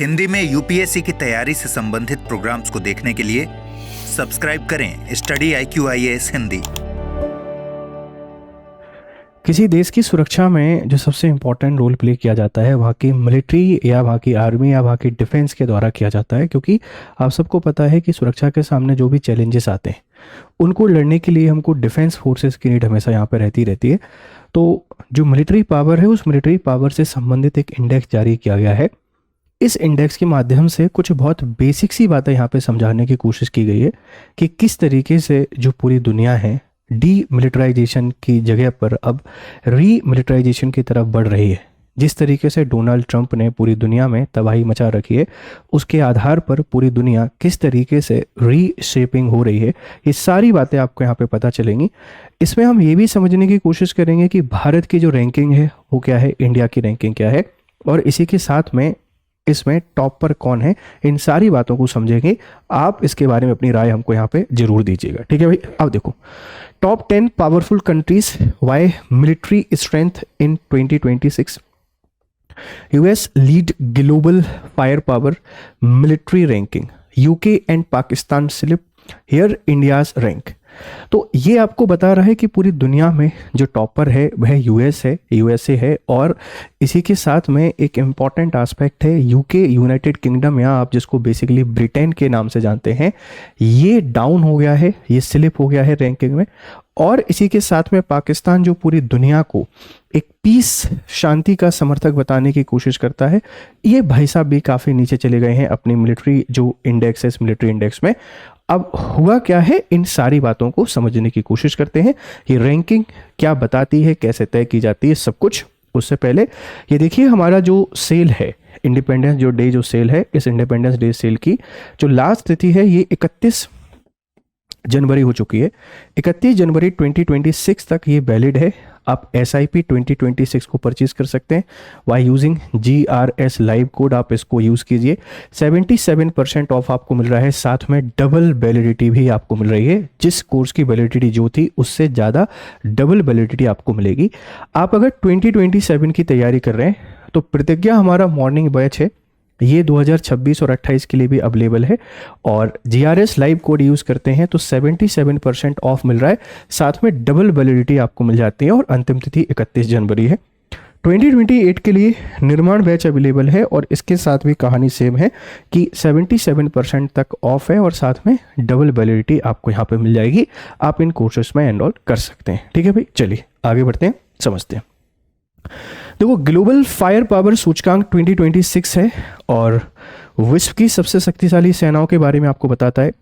हिंदी में यूपीएससी की तैयारी से संबंधित प्रोग्राम्स को देखने के लिए सब्सक्राइब करें स्टडी IQIAS हिंदी। किसी देश की सुरक्षा में जो सबसे इम्पोर्टेंट रोल प्ले किया जाता है वहाँ की मिलिट्री या वहाँ की आर्मी या वहाँ की डिफेंस के द्वारा किया जाता है, क्योंकि आप सबको पता है कि सुरक्षा के सामने जो भी चैलेंजेस आते हैं उनको लड़ने के लिए हमको डिफेंस फोर्सेस की नीड हमेशा यहाँ पर रहती है। तो जो मिलिट्री पावर है उस मिलिट्री पावर से संबंधित एक इंडेक्स जारी किया गया है। इस इंडेक्स के माध्यम से कुछ बहुत बेसिक सी बातें यहाँ पे समझाने की कोशिश की गई है कि किस तरीके से जो पूरी दुनिया है डीमिलिटराइजेशन की जगह पर अब रीमिलिटराइजेशन की तरफ बढ़ रही है। जिस तरीके से डोनाल्ड ट्रंप ने पूरी दुनिया में तबाही मचा रखी है, उसके आधार पर पूरी दुनिया किस तरीके से रीशेपिंग हो रही है, ये सारी बातें आपको यहाँ पे पता चलेंगी। इसमें हम ये भी समझने की कोशिश करेंगे कि भारत की जो रैंकिंग है वो क्या है, इंडिया की रैंकिंग क्या है, और इसी के साथ में इसमें टॉप पर कौन है, इन सारी बातों को समझेंगे। आप इसके बारे में अपनी राय हमको यहाँ पे जरूर दीजिएगा, ठीक है भाई। अब देखो, top 10 powerful countries by military strength in 2026। US lead global fire power military ranking, UK and Pakistan slip here India's rank. तो ये आपको बता रहा है कि पूरी दुनिया में जो टॉपर है वह यूएस है, यूएसए है, और इसी के साथ में एक इम्पॉर्टेंट एस्पेक्ट है यूके, यूनाइटेड किंगडम, या आप जिसको बेसिकली ब्रिटेन के नाम से जानते हैं, ये डाउन हो गया है, ये स्लिप हो गया है रैंकिंग में। और इसी के साथ में पाकिस्तान जो पूरी दुनिया को एक पीस, शांति का समर्थक बताने की कोशिश करता है, ये भाई साहब भी काफ़ी नीचे चले गए हैं अपनी मिलिट्री जो इंडेक्स है, इस मिलिट्री इंडेक्स में। अब हुआ क्या है, इन सारी बातों को समझने की कोशिश करते हैं। ये रैंकिंग क्या बताती है, कैसे तय की जाती है, सब कुछ। उससे पहले ये देखिए हमारा जो सेल है, इंडिपेंडेंस जो डे जो सेल है, इस इंडिपेंडेंस डे सेल की जो लास्ट तिथि है ये 31 जनवरी हो चुकी है। 31 जनवरी 2026 तक ये वैलिड है। आप SIP 2026 को परचेज कर सकते हैं by using GRS live code, आप इसको यूज़ कीजिए। 77% ऑफ आपको मिल रहा है, साथ में डबल वैलिडिटी भी आपको मिल रही है। जिस कोर्स की वैलिडिटी जो थी उससे ज़्यादा डबल वैलिडिटी आपको मिलेगी। आप अगर 2027 की तैयारी कर रहे हैं तो प्रतिज्ञा हमारा मॉर्निंग बैच है, ये 2026 और 28 के लिए भी अवेलेबल है, और GRS लाइव कोड यूज़ करते हैं तो 77% ऑफ मिल रहा है, साथ में डबल वैलिडिटी आपको मिल जाती है, और अंतिम तिथि 31 जनवरी है। 2028 के लिए निर्माण बैच अवेलेबल है, और इसके साथ भी कहानी सेम है कि 77% तक ऑफ है, और साथ में डबल वैलिडिटी आपको यहाँ पे मिल जाएगी। आप इन कोर्सेस में एनरोल कर सकते हैं, ठीक है भाई। चलिए आगे बढ़ते हैं, समझते हैं। देखो, ग्लोबल फायर पावर सूचकांक 2026 है और विश्व की सबसे शक्तिशाली सेनाओं के बारे में आपको बताता है।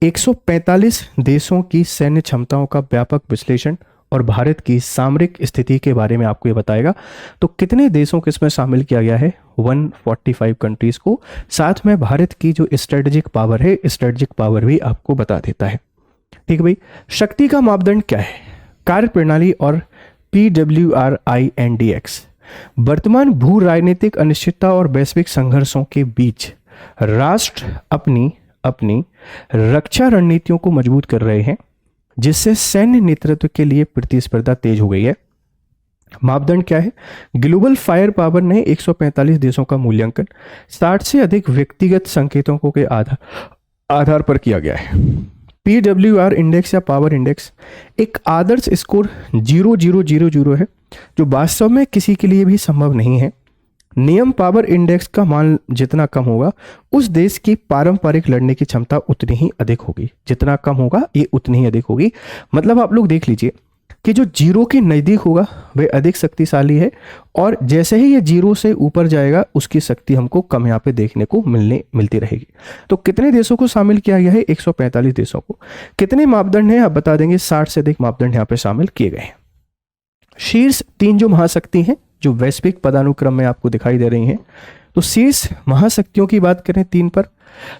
145 देशों की सैन्य क्षमताओं का व्यापक विश्लेषण और भारत की सामरिक स्थिति के बारे में आपको ये बताएगा। तो कितने देशों को इसमें शामिल किया गया है, 145 कंट्रीज को, साथ में भारत की जो स्ट्रेटेजिक पावर है, स्ट्रेटेजिक पावर भी आपको बता देता है, ठीक है भाई। शक्ति का मापदंड क्या है, कार्य प्रणाली और PWRINDX। वर्तमान भू राजनीतिक अनिश्चितता और वैश्विक संघर्षों के बीच राष्ट्र अपनी रक्षा रणनीतियों को मजबूत कर रहे हैं, जिससे सैन्य नेतृत्व के लिए प्रतिस्पर्धा तेज हो गई है। मापदंड क्या है, ग्लोबल फायर पावर ने 145 देशों का मूल्यांकन 60 से अधिक व्यक्तिगत संकेतों के आधार पर किया गया है। PWR इंडेक्स या पावर इंडेक्स एक आदर्श स्कोर 0000 है, जो वास्तव में किसी के लिए भी संभव नहीं है। नियम पावर इंडेक्स का मान जितना कम होगा उस देश की पारंपरिक लड़ने की क्षमता उतनी ही अधिक होगी, जितना कम होगा ये उतनी ही अधिक होगी। मतलब आप लोग देख लीजिए कि जो जीरो के नज़दीक होगा वह अधिक शक्तिशाली है, और जैसे ही ये जीरो से ऊपर जाएगा उसकी शक्ति हमको कम यहाँ पे देखने को मिलती रहेगी। तो कितने देशों को शामिल किया गया है, 145 देशों को। कितने मापदंड हैं आप बता देंगे, 60 से अधिक मापदंड यहाँ पे शामिल किए गए हैं। शीर्ष 3 जो महाशक्ति हैं जो वैश्विक पदानुक्रम में आपको दिखाई दे रही हैं, तो शीर्ष महाशक्तियों की बात करें 3 पर,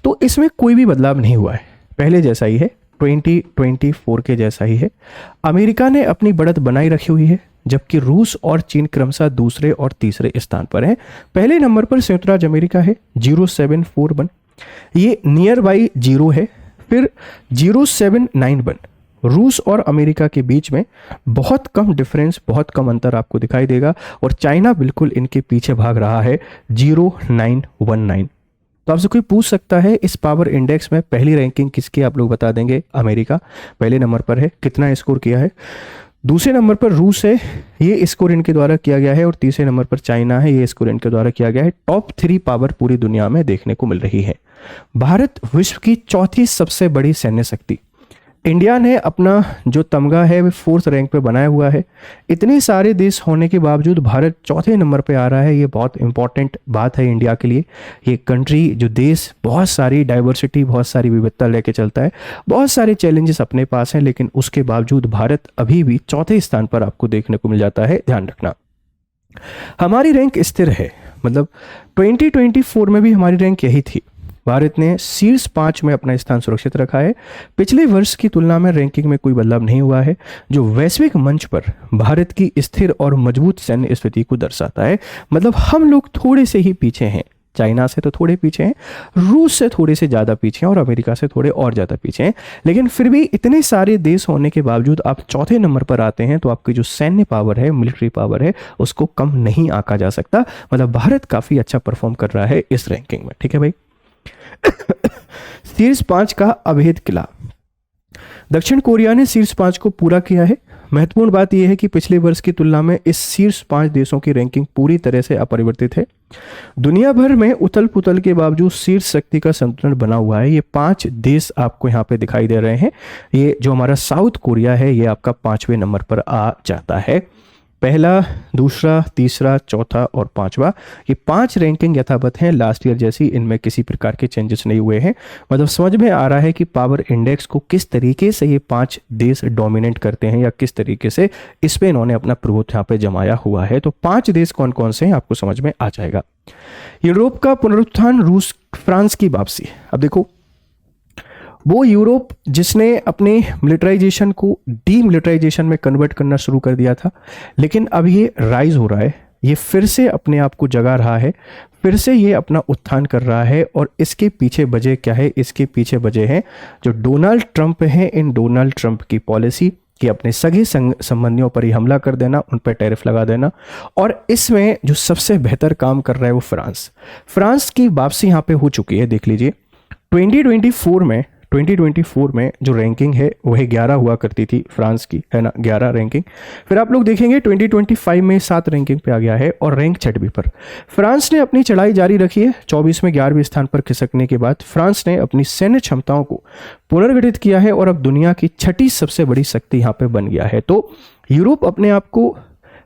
तो इसमें कोई भी बदलाव नहीं हुआ है, पहले जैसा ही है, 2024 के जैसा ही है। अमेरिका ने अपनी बढ़त बनाई रखी हुई है, जबकि रूस और चीन क्रमशः दूसरे और तीसरे स्थान पर हैं। पहले नंबर पर संयुक्त राज्य अमेरिका है 0741, ये नियर बाई जीरो है। फिर 0791 रूस और अमेरिका के बीच में बहुत कम डिफरेंस, बहुत कम अंतर आपको दिखाई देगा और चाइना बिल्कुल इनके पीछे भाग रहा है 0919। तो आपसे कोई पूछ सकता है इस पावर इंडेक्स में पहली रैंकिंग किसकी, आप लोग बता देंगे अमेरिका पहले नंबर पर है, कितना स्कोर किया है। दूसरे नंबर पर रूस है, ये स्कोर इनके द्वारा किया गया है और तीसरे नंबर पर चाइना है, ये स्कोर इनके द्वारा किया गया है। टॉप 3 पावर पूरी दुनिया में देखने को मिल रही है। भारत विश्व की चौथी सबसे बड़ी सैन्य शक्ति। इंडिया ने अपना जो तमगा है वो 4th रैंक पे बनाया हुआ है। इतने सारे देश होने के बावजूद भारत चौथे नंबर पे आ रहा है। ये बहुत इंपॉर्टेंट बात है इंडिया के लिए। ये कंट्री जो देश बहुत सारी डाइवर्सिटी, बहुत सारी विविधता लेके चलता है, बहुत सारे चैलेंजेस अपने पास हैं, लेकिन उसके बावजूद भारत अभी भी चौथे स्थान पर आपको देखने को मिल जाता है। ध्यान रखना हमारी रैंक स्थिर है, मतलब 2024 में भी हमारी रैंक यही थी। भारत ने शीर्ष 5 में अपना स्थान सुरक्षित रखा है। पिछले वर्ष की तुलना में रैंकिंग में कोई बदलाव नहीं हुआ है, जो वैश्विक मंच पर भारत की स्थिर और मजबूत सैन्य स्थिति को दर्शाता है। मतलब हम लोग थोड़े से ही पीछे हैं, चाइना से तो थोड़े पीछे हैं, रूस से थोड़े से ज़्यादा पीछे हैं और अमेरिका से थोड़े और ज़्यादा पीछे हैं। लेकिन फिर भी इतने सारे देश होने के बावजूद आप चौथे नंबर पर आते हैं, तो आपकी जो सैन्य पावर है, मिलिट्री पावर है, उसको कम नहीं आंका जा सकता। मतलब भारत काफ़ी अच्छा परफॉर्म कर रहा है इस रैंकिंग में। ठीक है भाई। शीर्ष 5 का अभेद किला। दक्षिण कोरिया ने शीर्ष 5 को पूरा किया है। महत्वपूर्ण बात यह है कि पिछले वर्ष की तुलना में इस शीर्ष 5 देशों की रैंकिंग पूरी तरह से अपरिवर्तित है। दुनिया भर में उथल पुथल के बावजूद शीर्ष शक्ति का संतुलन बना हुआ है। ये 5 देश आपको यहाँ पे दिखाई दे रहे हैं। ये जो हमारा साउथ कोरिया है, ये आपका 5वें नंबर पर आ जाता है। पहला, दूसरा, तीसरा, चौथा और 5वां, ये 5 रैंकिंग यथावत हैं लास्ट ईयर जैसी। इनमें किसी प्रकार के चेंजेस नहीं हुए हैं। मतलब समझ में आ रहा है कि पावर इंडेक्स को किस तरीके से ये 5 देश डोमिनेट करते हैं या किस तरीके से इस पे इन्होंने अपना प्रभुत्व यहाँ पे जमाया हुआ है। तो 5 देश कौन कौन से हैं आपको समझ में आ जाएगा। यूरोप का पुनरुत्थान, रूस, फ्रांस की वापसी। अब देखो, वो यूरोप जिसने अपने मिलिटराइजेशन को डीमिलिटराइजेशन में कन्वर्ट करना शुरू कर दिया था, लेकिन अब ये राइज हो रहा है, ये फिर से अपने आप को जगा रहा है, फिर से ये अपना उत्थान कर रहा है। और इसके पीछे वजह क्या है? इसके पीछे वजह है जो डोनाल्ड ट्रंप हैं, इन डोनाल्ड ट्रंप की पॉलिसी कि अपने सगे संबंधियों पर ही हमला कर देना, उन पर टैरिफ लगा देना। और इसमें जो सबसे बेहतर काम कर रहा है वो फ्रांस की वापसी यहाँ पे हो चुकी है। देख लीजिए 2024 में जो रैंकिंग है वह 11 हुआ करती थी फ्रांस की, है ना, 11 रैंकिंग। फिर आप लोग देखेंगे 2025 में 7 रैंकिंग पे आ गया है और रैंक 6वीं पर। फ्रांस ने अपनी चढ़ाई जारी रखी है। 24 में 11वें स्थान पर खिसकने के बाद फ्रांस ने अपनी सैन्य क्षमताओं को पुनर्गठित किया है और अब दुनिया की 6ठी सबसे बड़ी शक्ति यहाँ पे बन गया है। तो यूरोप अपने आप को,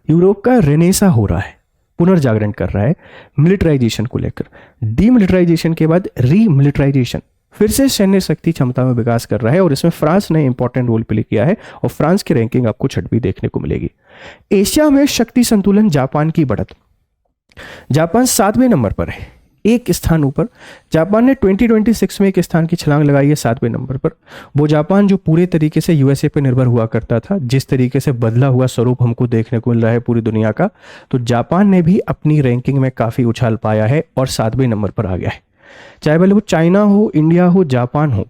यूरोप का रेनेसा हो रहा है, पुनर्जागरण कर रहा है मिलिटराइजेशन को लेकर। डीमिलिटराइजेशन के बाद रीमिलिटराइजेशन, फिर से सैन्य शक्ति क्षमता में विकास कर रहा है और इसमें फ्रांस ने इंपॉर्टेंट रोल प्ले किया है और फ्रांस की रैंकिंग आपको 6वीं देखने को मिलेगी। एशिया में शक्ति संतुलन, जापान की बढ़त। जापान 7वें नंबर पर है, एक स्थान ऊपर। जापान ने 2026 में एक स्थान की छलांग लगाई है 7वें नंबर पर। वो जापान जो पूरे तरीके से यूएसए पे निर्भर हुआ करता था, जिस तरीके से बदला हुआ स्वरूप हमको देखने को मिल रहा है पूरी दुनिया का, तो जापान ने भी अपनी रैंकिंग में काफ़ी उछाल पाया है और 7वें नंबर पर आ गया है। चाहे भले वो चाइना हो, इंडिया हो, जापान हो,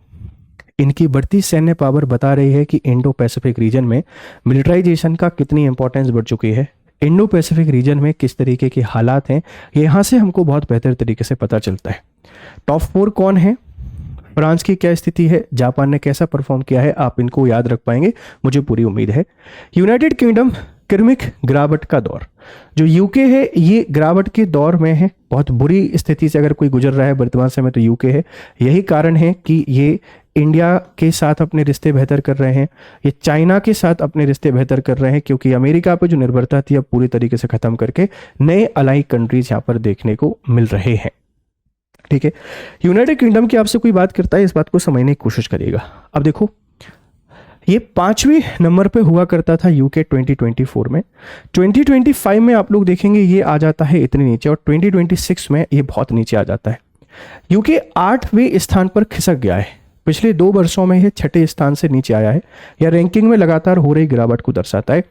इनकी बढ़ती सैन्य पावर बता रही है कि इंडो पैसिफिक रीजन में मिलिटराइजेशन का कितनी इंपॉर्टेंस बढ़ चुकी है। इंडो पैसिफिक रीजन में किस तरीके के हालात हैं, यहाँ से हमको बहुत बेहतर तरीके से पता चलता है। टॉप 4 कौन है, फ्रांस की क्या स्थिति है, जापान ने कैसा परफॉर्म किया है, आप इनको याद रख पाएंगे, मुझे पूरी उम्मीद है। यूनाइटेड किंगडम क्रमिक गिरावट का दौर। जो यूके है ये गिरावट के दौर में है, बहुत बुरी स्थिति से अगर कोई गुजर रहा है वर्तमान समय तो यूके है। यही कारण है कि ये इंडिया के साथ अपने रिश्ते बेहतर कर रहे हैं, ये चाइना के साथ अपने रिश्ते बेहतर कर रहे हैं, क्योंकि अमेरिका पर जो निर्भरता थी अब पूरी तरीके से खत्म करके नए अलाई कंट्रीज यहाँ पर देखने को मिल रहे हैं। ठीक है, यूनाइटेड किंगडम की आपसे कोई बात करता है, इस बात को समझने की कोशिश करिएगा। अब देखो, ये 5वें नंबर पे हुआ करता था यूके 2024 में। 2025 में आप लोग देखेंगे ये आ जाता है इतने नीचे और 2026 में ये बहुत नीचे आ जाता है। यूके 8वें स्थान पर खिसक गया है। पिछले 2 वर्षों में ये 6ठे स्थान से नीचे आया है। यह रैंकिंग में लगातार हो रही गिरावट को दर्शाता है।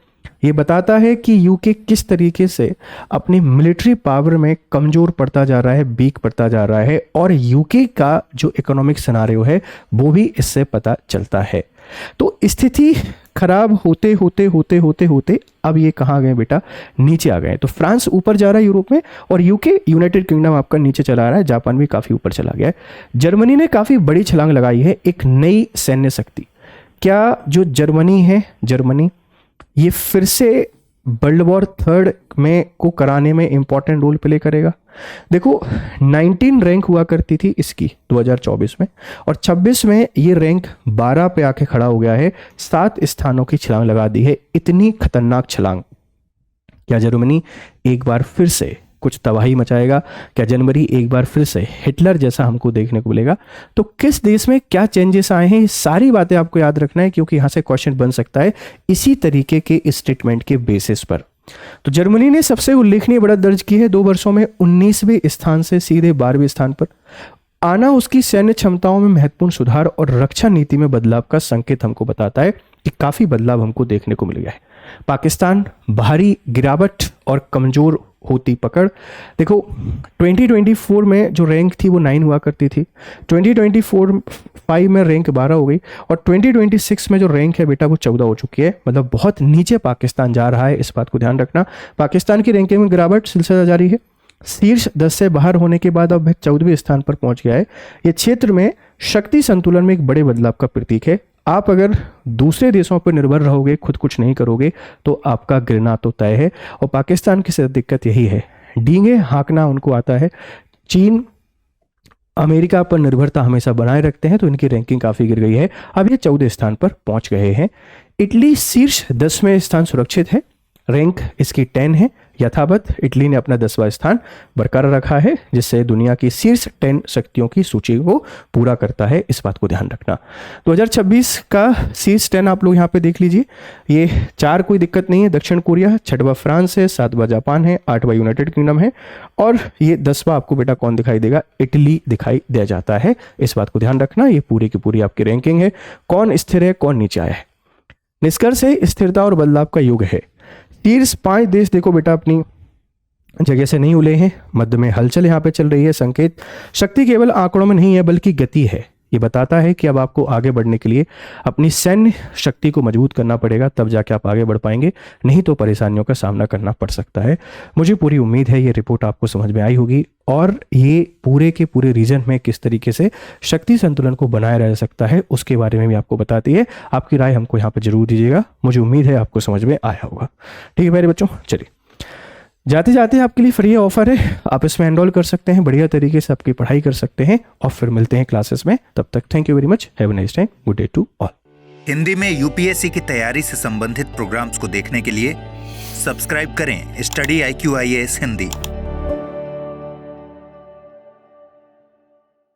ये बताता है कि यूके किस तरीके से अपनी मिलिट्री पावर में कमज़ोर पड़ता जा रहा है, वीक पड़ता जा रहा है, और यूके का जो इकोनॉमिक सिनारियो है वो भी इससे पता चलता है। तो स्थिति खराब होते होते होते होते होते अब ये कहाँ गए बेटा, नीचे आ गए। तो फ्रांस ऊपर जा रहा है यूरोप में, और यूके यूनाइटेड किंगडम आपका नीचे चला रहा है। जापान भी काफ़ी ऊपर चला गया है। जर्मनी ने काफ़ी बड़ी छलांग लगाई है, एक नई सैन्य शक्ति। क्या जो जर्मनी है, जर्मनी ये फिर से वर्ल्ड वॉर थर्ड में को कराने में इंपॉर्टेंट रोल प्ले करेगा। देखो 19 रैंक हुआ करती थी इसकी 2024 में, और 26 में ये रैंक 12 पे आके खड़ा हो गया है। 7 स्थानों की छलांग लगा दी है। इतनी खतरनाक छलांग। क्या जर्मनी एक बार फिर से कुछ तबाही मचाएगा? क्या जर्मनी एक बार फिर से हिटलर जैसा हमको देखने को मिलेगा? तो किस देश में क्या चेंजेस आए हैं, ये सारी बातें आपको याद रखना है, क्योंकि यहाँ से क्वेश्चन बन सकता है इसी तरीके के स्टेटमेंट के बेसिस पर। तो जर्मनी ने सबसे उल्लेखनीय बढ़त दर्ज की है 2 वर्षों में, 19वें स्थान से सीधे 12वें स्थान पर आना उसकी सैन्य क्षमताओं में महत्वपूर्ण सुधार और रक्षा नीति में बदलाव का संकेत हमको बताता है कि काफ़ी बदलाव हमको देखने को मिल गया है। पाकिस्तान भारी गिरावट और कमज़ोर होती पकड़। देखो 2024 में जो रैंक थी वो 9 हुआ करती थी, 2024-5 में रैंक 12 हो गई, और 2026 में जो रैंक है बेटा वो 14 हो चुकी है। मतलब बहुत नीचे पाकिस्तान जा रहा है, इस बात को ध्यान रखना। पाकिस्तान की रैंकिंग में गिरावट सिलसिला जारी है। शीर्ष 10 से बाहर होने के बाद अब 14वें स्थान पर पहुंच गया है। ये क्षेत्र में शक्ति संतुलन में एक बड़े बदलाव का प्रतीक है। आप अगर दूसरे देशों पर निर्भर रहोगे, खुद कुछ नहीं करोगे, तो आपका गिरना तो तय है। और पाकिस्तान की सिर्फ दिक्कत यही है, डींगे हाँकना उनको आता है। चीन अमेरिका पर निर्भरता हमेशा बनाए रखते हैं, तो इनकी रैंकिंग काफ़ी गिर गई है। अब ये 14वें स्थान पर पहुंच गए हैं। इटली शीर्ष 10वें स्थान सुरक्षित है, रैंक इसकी 10 है यथावत। इटली ने अपना 10वां स्थान बरकरार रखा है, जिससे दुनिया की शीर्ष 10 शक्तियों की सूची को पूरा करता है, इस बात को ध्यान रखना। 2026 का शीर्ष 10 आप लोग यहाँ पे देख लीजिए। ये 4 कोई दिक्कत नहीं है, दक्षिण कोरिया, 6वां फ्रांस है, 7वां जापान है, 8वां यूनाइटेड किंगडम है, और ये 10वां आपको बेटा कौन दिखाई देगा, इटली दिखाई दे जाता है, इस बात को ध्यान रखना। ये पूरी की पूरी आपकी रैंकिंग है, कौन स्थिर है कौन नीचे आया है। निष्कर्ष है स्थिरता और बदलाव का युग है। शीर्ष 5 देश देखो बेटा अपनी जगह से नहीं उले हैं, मध्य में हलचल यहाँ पे चल रही है। संकेत शक्ति केवल आंकड़ों में नहीं है बल्कि गति है। ये बताता है कि अब आपको आगे बढ़ने के लिए अपनी सैन्य शक्ति को मजबूत करना पड़ेगा, तब जाके आप आगे बढ़ पाएंगे, नहीं तो परेशानियों का सामना करना पड़ सकता है। मुझे पूरी उम्मीद है ये रिपोर्ट आपको समझ में आई होगी, और ये पूरे के पूरे रीजन में किस तरीके से शक्ति संतुलन को बनाए रह सकता है उसके बारे में भी आपको बताती है। आपकी राय हमको यहाँ पर जरूर दीजिएगा, मुझे उम्मीद है आपको समझ में आया होगा। ठीक है मेरे बच्चों, चलिए जाते जाते आपके लिए फ्री ऑफर है, आप इसमें एनरोल कर सकते हैं, बढ़िया तरीके से आपकी पढ़ाई कर सकते हैं, और फिर मिलते हैं क्लासेस में। तब तक thank you very much, have a nice time, good day to all. Hindi में यूपीएससी की तैयारी से संबंधित प्रोग्राम्स को देखने के लिए सब्सक्राइब करें स्टडी IQ IAS हिंदी।